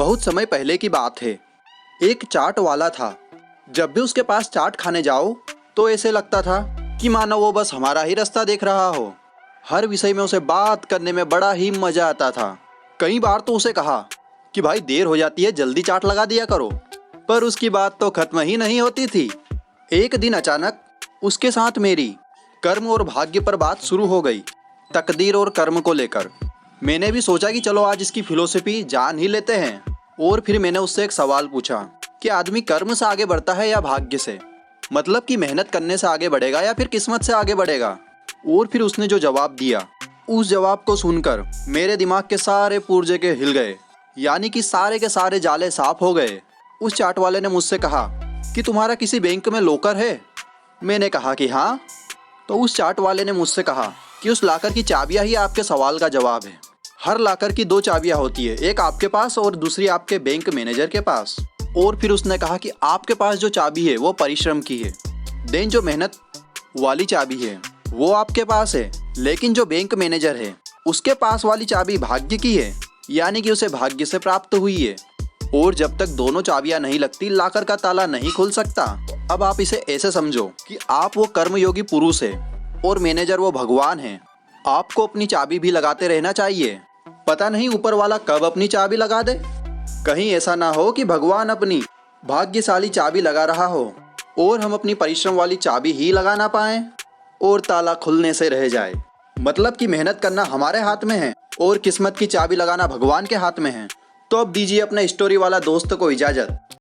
बहुत समय पहले की बात है। एक चाट वाला था। जब भी उसके पास चाट खाने जाओ तो ऐसे लगता था कि मानो वो बस हमारा ही रास्ता देख रहा हो। हर विषय में उसे बात करने में बड़ा ही मजा आता था। कई बार तो उसे कहा कि भाई देर हो जाती है, जल्दी चाट लगा दिया करो, पर उसकी बात तो खत्म ही नहीं होती थी। एक दिन अचानक उसके साथ मेरी कर्म और भाग्य पर बात शुरू हो गई, तकदीर और कर्म को लेकर। मैंने भी सोचा कि चलो आज इसकी फिलोसफी जान ही लेते हैं। और फिर मैंने उससे एक सवाल पूछा कि आदमी कर्म से आगे बढ़ता है या भाग्य से, मतलब कि मेहनत करने से आगे बढ़ेगा या फिर किस्मत से आगे बढ़ेगा। और फिर उसने जो जवाब दिया, उस जवाब को सुनकर मेरे दिमाग के सारे पुर्जे के हिल गए, यानी कि सारे के सारे जाले साफ हो गए। उस चाट वाले ने मुझसे कहा कि तुम्हारा किसी बैंक में लॉकर है? मैंने कहा कि हाँ। तो उस चाट वाले ने मुझसे कहा कि उस लॉकर की चाबियां ही आपके सवाल का जवाब है। हर लॉकर की 2 चाबियां होती है, एक आपके पास और दूसरी आपके बैंक मैनेजर के पास। और फिर उसने कहा कि आपके पास जो चाबी है वो परिश्रम की है, देन जो मेहनत वाली चाबी है वो आपके पास है, लेकिन जो बैंक मैनेजर है उसके पास वाली चाबी भाग्य की है, यानी कि उसे भाग्य से प्राप्त हुई है। और जब तक दोनों चाबियां नहीं लगती लॉकर का ताला नहीं खुल सकता। अब आप इसे ऐसे समझो कि आप वो कर्मयोगी पुरुष है और मैनेजर वो भगवान है। आपको अपनी चाबी भी लगाते रहना चाहिए, पता नहीं ऊपर वाला कब अपनी चाबी लगा दे। कहीं ऐसा ना हो कि भगवान अपनी भाग्यशाली चाबी लगा रहा हो और हम अपनी परिश्रम वाली चाबी ही लगा ना पाएं और ताला खुलने से रह जाए। मतलब कि मेहनत करना हमारे हाथ में है और किस्मत की चाबी लगाना भगवान के हाथ में है। तो अब दीजिए अपने स्टोरी वाला दोस्त को इजाज़त।